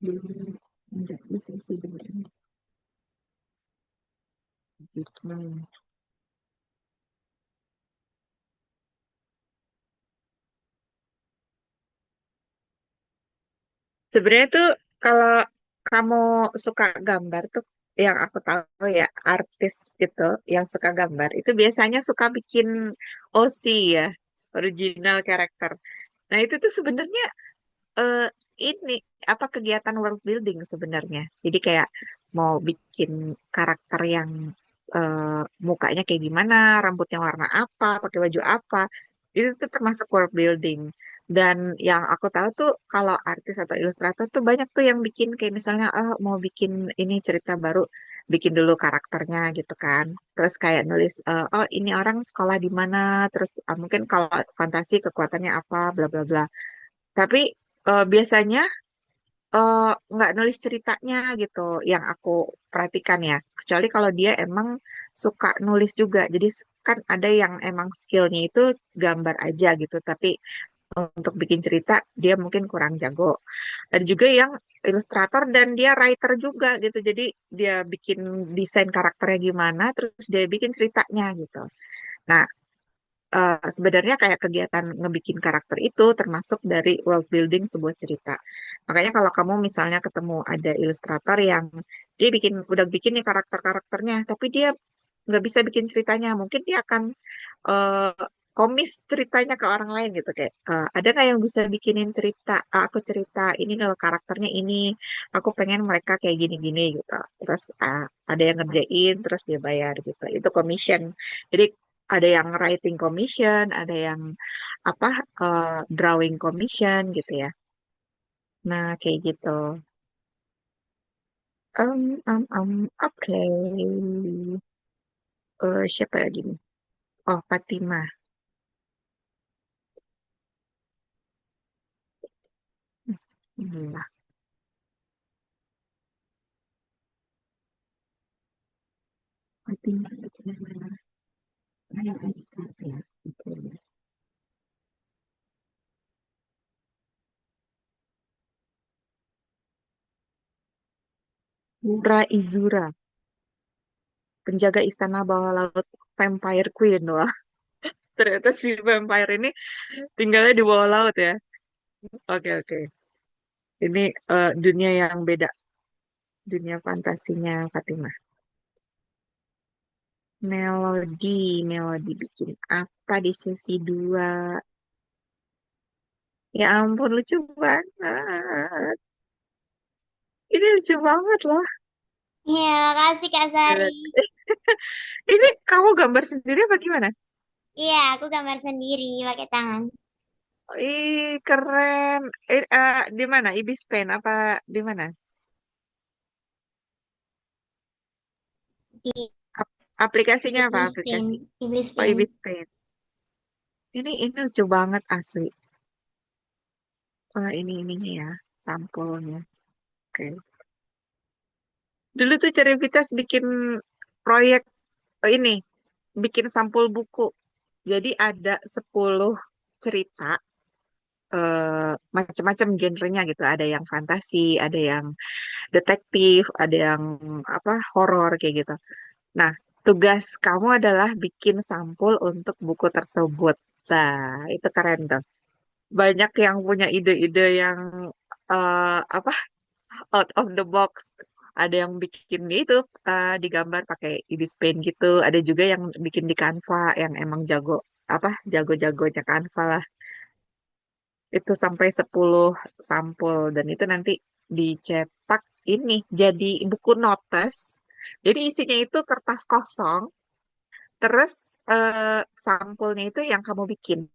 belum menjadi sesi 2 ini. Gitu. Sebenarnya tuh kalau kamu suka gambar tuh yang aku tahu ya artis itu yang suka gambar itu biasanya suka bikin OC ya, original character. Nah, itu tuh sebenarnya eh, ini apa kegiatan world building sebenarnya. Jadi kayak mau bikin karakter yang eh, mukanya kayak gimana, rambutnya warna apa, pakai baju apa, itu tuh termasuk world building. Dan yang aku tahu tuh kalau artis atau ilustrator tuh banyak tuh yang bikin kayak misalnya mau bikin ini cerita baru, bikin dulu karakternya gitu kan. Terus kayak nulis oh ini orang sekolah di mana, terus mungkin kalau fantasi kekuatannya apa, bla bla bla. Tapi biasanya nggak nulis ceritanya gitu yang aku perhatikan ya. Kecuali kalau dia emang suka nulis juga. Jadi kan ada yang emang skillnya itu gambar aja gitu. Tapi untuk bikin cerita dia mungkin kurang jago. Ada juga yang ilustrator dan dia writer juga gitu. Jadi dia bikin desain karakternya gimana, terus dia bikin ceritanya gitu. Nah, sebenarnya kayak kegiatan ngebikin karakter itu termasuk dari world building sebuah cerita. Makanya kalau kamu misalnya ketemu ada ilustrator yang dia udah bikin nih karakter-karakternya, tapi dia nggak bisa bikin ceritanya, mungkin dia akan eh, komis ceritanya ke orang lain gitu kayak ada nggak yang bisa bikinin cerita. Aku cerita ini kalau karakternya ini aku pengen mereka kayak gini-gini gitu, terus ada yang ngerjain terus dia bayar gitu, itu commission. Jadi ada yang writing commission, ada yang apa drawing commission gitu ya. Nah kayak gitu. Oke. Siapa lagi nih? Oh, Fatimah. Hmm, Fatimah itu namanya. Kayak Aika ya. Gitu ya. Mura Izura, penjaga istana bawah laut Vampire Queen. Wah, ternyata si vampire ini tinggalnya di bawah laut ya. Oke, oke. Ini dunia yang beda. Dunia fantasinya Fatimah. Melodi bikin apa di sesi 2? Ya ampun, lucu banget. Ini lucu banget loh. Ya, makasih Kak Sari. Ini kamu gambar sendiri apa gimana? Iya, aku gambar sendiri pakai tangan. Ih, keren. Di mana? Ibis Pen apa di mana? Di Aplikasinya apa Iblis aplikasi? Paint. Iblis Oh, Paint. Ibis Pen. Ini lucu banget asli. Ini ininya ya, sampulnya. Oke. Dulu tuh Cervitas bikin proyek ini, bikin sampul buku. Jadi ada 10 cerita macam-macam genrenya gitu. Ada yang fantasi, ada yang detektif, ada yang apa horor kayak gitu. Nah, tugas kamu adalah bikin sampul untuk buku tersebut. Nah, itu keren tuh. Banyak yang punya ide-ide yang apa out of the box. Ada yang bikin itu digambar pakai Ibis Paint gitu. Ada juga yang bikin di Canva yang emang jago-jagonya Canva lah. Itu sampai 10 sampul dan itu nanti dicetak ini jadi buku notes. Jadi isinya itu kertas kosong, terus sampulnya itu yang kamu bikin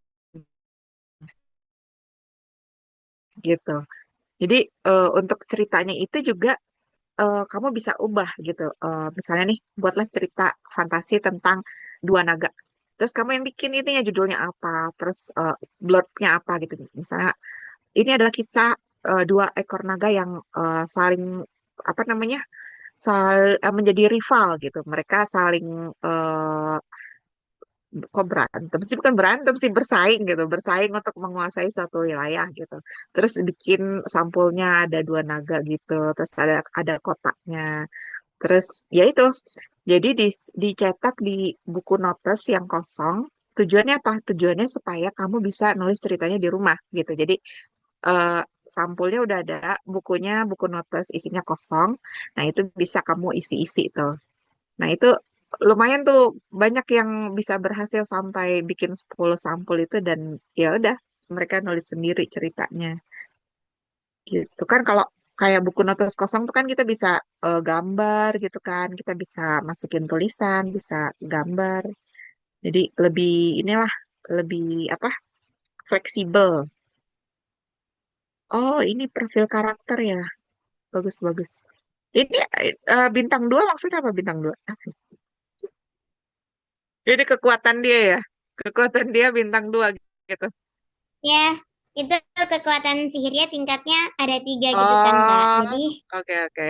gitu. Jadi untuk ceritanya itu juga kamu bisa ubah gitu. Misalnya nih, buatlah cerita fantasi tentang dua naga. Terus kamu yang bikin ininya judulnya apa, terus blurbnya apa gitu. Misalnya ini adalah kisah dua ekor naga yang saling apa namanya menjadi rival gitu. Mereka saling eh, kok berantem sih bukan berantem sih bersaing gitu bersaing untuk menguasai suatu wilayah gitu terus bikin sampulnya ada dua naga gitu terus ada kotaknya terus ya itu jadi dicetak di buku notes yang kosong tujuannya apa tujuannya supaya kamu bisa nulis ceritanya di rumah gitu jadi eh, sampulnya udah ada bukunya buku notes isinya kosong nah itu bisa kamu isi-isi tuh. Nah, itu lumayan tuh banyak yang bisa berhasil sampai bikin 10 sampul itu dan ya udah mereka nulis sendiri ceritanya. Gitu kan kalau kayak buku notus kosong tuh kan kita bisa gambar gitu kan, kita bisa masukin tulisan, bisa gambar. Jadi lebih inilah lebih apa? Fleksibel. Oh, ini profil karakter ya. Bagus bagus. Ini bintang 2 maksudnya apa bintang 2? Jadi kekuatan dia ya. Kekuatan dia bintang 2 gitu. Ya, itu kekuatan sihirnya tingkatnya ada 3 gitu kan, Kak. Oh, Jadi, oke oke.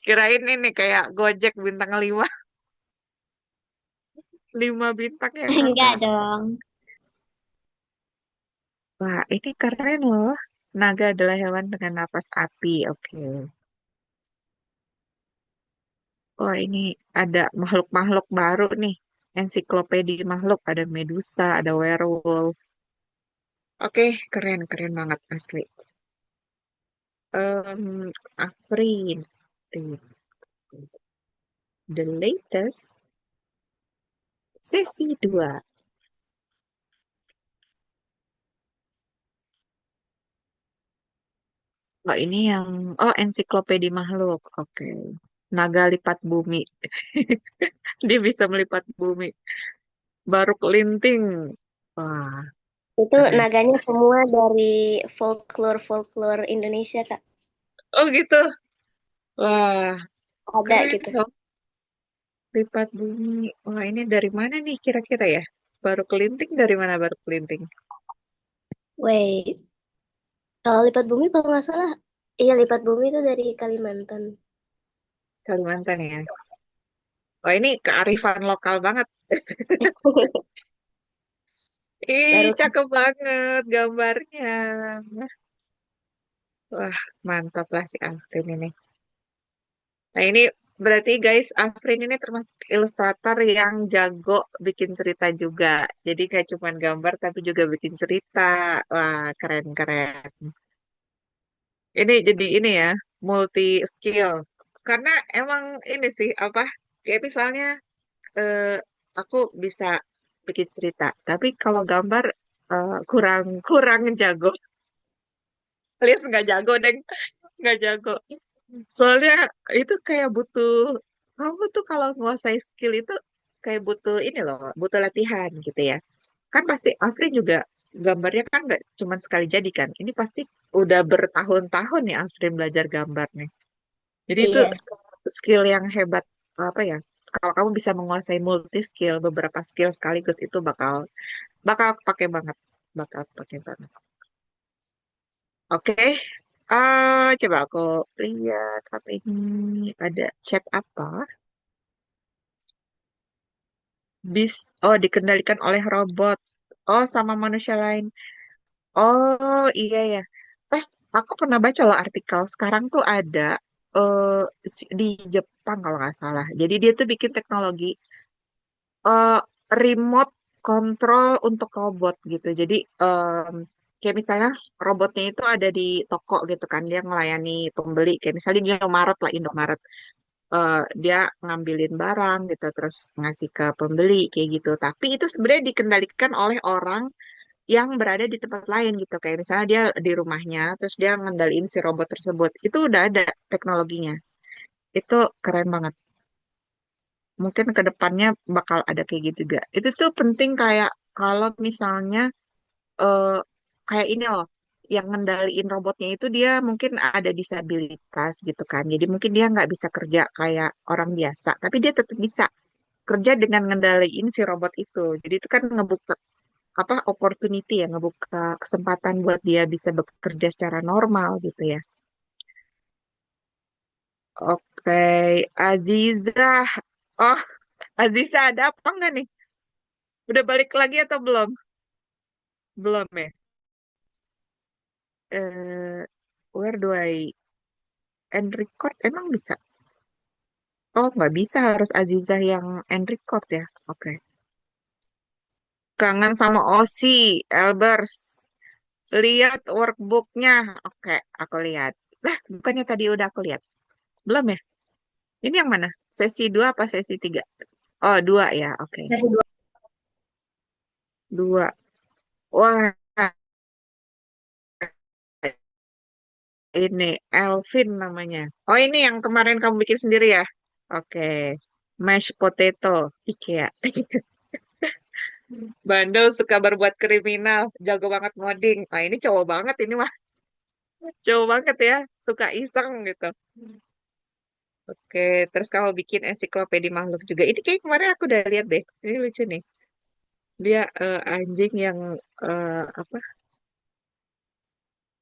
Kirain ini kayak Gojek bintang 5, 5 bintang ya enggak kakak. dong. Wah, ini keren loh. Naga adalah hewan dengan napas api. Oke. Oh, ini ada makhluk-makhluk baru nih. Ensiklopedia makhluk. Ada Medusa, ada werewolf. Oke, keren, keren banget asli. Afrin. The latest sesi 2. Oh, ini yang ensiklopedia makhluk. Oke. Naga lipat bumi. Dia bisa melipat bumi. Baru kelinting. Wah, Itu keren. naganya semua dari folklore-folklore Indonesia, Kak. Oh gitu. Wah, Ada keren gitu. dong. Lipat bumi. Wah, ini dari mana nih kira-kira ya? Baru kelinting dari mana baru kelinting? Wait, kalau lipat bumi kalau nggak salah, iya lipat bumi itu dari Kalimantan. Kalimantan ya. Wah, ini kearifan lokal banget. Ih, Baru cakep banget gambarnya. Wah, mantap lah si Alvin ini. Nah, ini berarti guys, Afrin ini termasuk ilustrator yang jago bikin cerita juga. Jadi kayak cuman gambar tapi juga bikin cerita. Wah, keren-keren. Ini jadi ini ya, multi skill. Karena emang ini sih apa? Kayak misalnya eh, aku bisa bikin cerita, tapi kalau gambar kurang kurang jago. Alias nggak jago, deng. Nggak jago. Soalnya itu kayak butuh, kamu tuh kalau menguasai skill itu kayak butuh ini loh, butuh latihan gitu ya. Kan pasti Afrin juga gambarnya kan nggak cuma sekali jadi kan. Ini pasti udah bertahun-tahun ya Afrin belajar gambar nih. Jadi itu iya. skill yang hebat apa ya? Kalau kamu bisa menguasai multi skill, beberapa skill sekaligus itu bakal bakal pakai banget, bakal pakai banget. Oke, coba aku lihat apa ini ada chat apa? Oh, dikendalikan oleh robot. Oh, sama manusia lain. Oh iya ya. Eh, aku pernah baca loh artikel. Sekarang tuh ada eh, di Jepang kalau nggak salah. Jadi dia tuh bikin teknologi eh, remote control untuk robot gitu. Jadi kayak misalnya robotnya itu ada di toko gitu kan. Dia melayani pembeli. Kayak misalnya di Indomaret lah, Indomaret. Dia ngambilin barang gitu, terus ngasih ke pembeli kayak gitu. Tapi itu sebenarnya dikendalikan oleh orang yang berada di tempat lain gitu. Kayak misalnya dia di rumahnya, terus dia ngendaliin si robot tersebut. Itu udah ada teknologinya. Itu keren banget. Mungkin ke depannya bakal ada kayak gitu juga. Itu tuh penting kayak kalau misalnya eh, kayak ini loh, yang ngendaliin robotnya itu dia mungkin ada disabilitas gitu kan. Jadi mungkin dia nggak bisa kerja kayak orang biasa, tapi dia tetap bisa kerja dengan ngendaliin si robot itu. Jadi itu kan ngebuka apa opportunity ya, ngebuka kesempatan buat dia bisa bekerja secara normal gitu ya. Oke, Aziza. Oh, Aziza ada apa enggak nih? Udah balik lagi atau belum? Belum ya? Where do I end record? Emang bisa? Oh, nggak bisa. Harus Aziza yang end record ya. Oke. Kangen sama Osi, Elbers. Lihat workbooknya. Oke, aku lihat. Lah, bukannya tadi udah aku lihat? Belum ya? Ini yang mana? Sesi 2 apa sesi 3? Oh, 2 ya. Oke. Sesi dua. 2. Wah, ini Elvin namanya. Oh, ini yang kemarin kamu bikin sendiri ya? Oke. Mashed potato. IKEA. Bandel suka berbuat kriminal. Jago banget ngoding. Ah, ini cowok banget ini mah. Cowok banget ya. Suka iseng gitu. Oke. Terus kamu bikin ensiklopedia makhluk juga. Ini kayak kemarin aku udah lihat deh. Ini lucu nih. Dia anjing yang apa?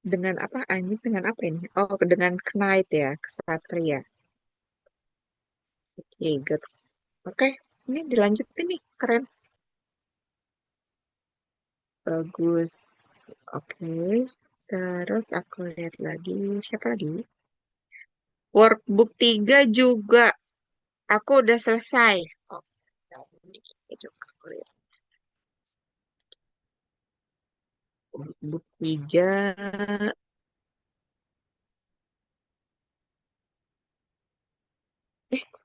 Dengan apa? Anjing dengan apa ini? Oh, dengan knight ya. Kesatria. Oke, good. Oke. Ini dilanjutin nih. Keren. Bagus. Oke. Terus aku lihat lagi. Siapa lagi? Workbook 3 juga. Aku udah selesai. Oh, ini juga aku lihat. Workbook 3.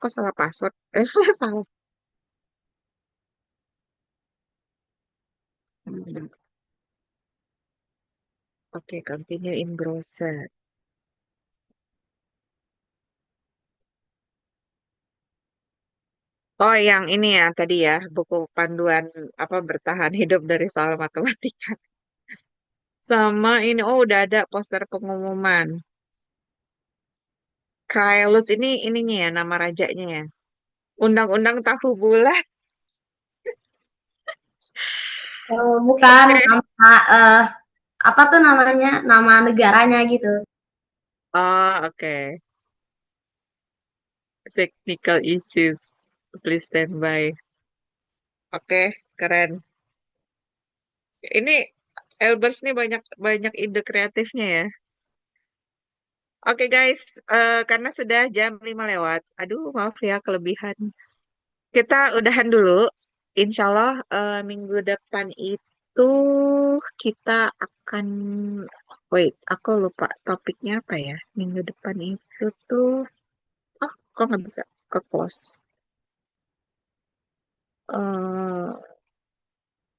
Kok salah password? Salah. Hmm, Oke, continue in browser. Oh, yang ini ya tadi ya, buku panduan apa bertahan hidup dari soal matematika. Sama ini, oh udah ada poster pengumuman. Kaelus ini ininya ya, nama rajanya ya. Undang-undang tahu bulat. Bukan Oke. nama apa tuh namanya, nama negaranya gitu. Oh, oke. Technical issues. Please stand by. Oke, keren. Ini Elbers nih banyak banyak ide kreatifnya ya. Oke guys, karena sudah jam 5 lewat. Aduh, maaf ya kelebihan. Kita udahan dulu. Insya Allah minggu depan itu kita akan... Wait, aku lupa topiknya apa ya. Minggu depan itu tuh... Oh, kok nggak bisa ke close? Eh,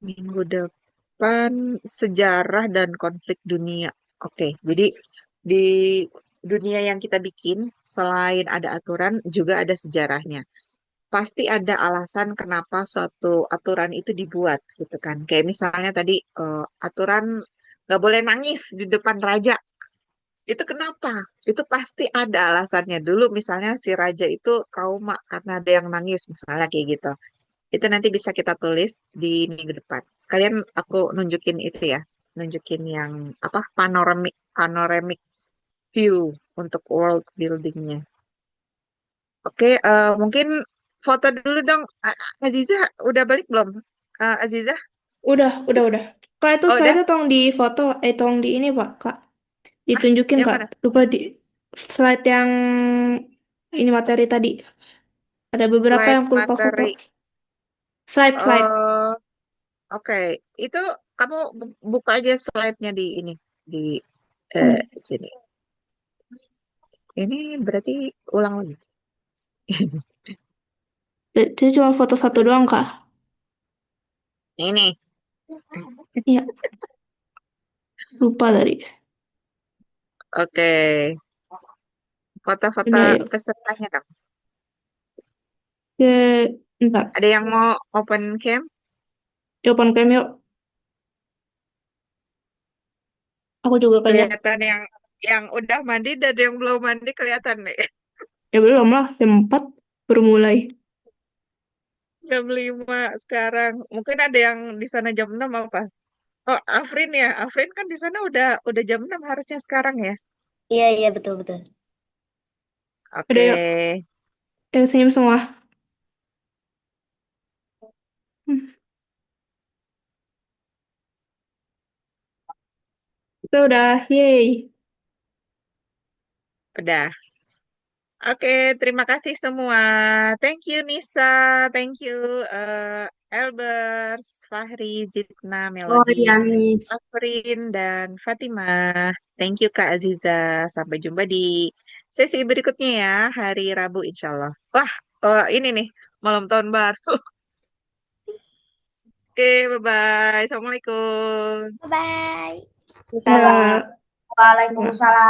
Minggu depan sejarah dan konflik dunia. Oke, jadi di dunia yang kita bikin, selain ada aturan, juga ada sejarahnya. Pasti ada alasan kenapa suatu aturan itu dibuat, gitu kan. Kayak misalnya tadi aturan nggak boleh nangis di depan raja. Itu kenapa? Itu pasti ada alasannya. Dulu misalnya si raja itu trauma karena ada yang nangis, misalnya kayak gitu. Itu nanti bisa kita tulis di minggu depan. Sekalian aku nunjukin itu ya, nunjukin yang apa panoramic view untuk world buildingnya. Oke, mungkin foto dulu dong. Aziza udah balik belum? Aziza, Udah. Kak, itu Oh, udah? slide-nya tolong di foto, tolong di ini, Pak, Kak. Ditunjukin, Yang Kak. mana? Lupa di slide yang ini materi tadi. Ada beberapa Slide yang aku lupa foto. materi. Slide. Oh, oke. Itu kamu buka aja slide-nya di ini. Di Hmm. sini. Ini berarti ulang lagi. Jadi cuma foto satu doang, Kak. Ini. Iya, lupa tadi. Oke. Foto-foto Udah, yuk. pesertanya, Kak. Oke, bentar. Ada yang mau open cam? Yuk, open cam yuk. Aku juga kayaknya. Kelihatan yang udah mandi dan yang belum mandi kelihatan nih. Ya belum lah, jam 4 baru mulai. Jam 5 sekarang. Mungkin ada yang di sana jam 6 apa? Oh, Afrin ya. Afrin kan di sana udah jam 6 harusnya sekarang ya. Iya, betul, betul. Udah Oke. yuk, kita senyum semua. Hmm, Kita udah, yeay. Udah. Oke, terima kasih semua. Thank you Nisa, thank you Elbers, Fahri, Zidna, Oh Melody, iya, Miss. Afrin, dan Fatimah. Thank you Kak Aziza. Sampai jumpa di sesi berikutnya ya, hari Rabu insya Allah. Wah, oh, ini nih, malam tahun baru. Oke, bye-bye. Assalamualaikum. Bye. Ya, Waalaikumsalam.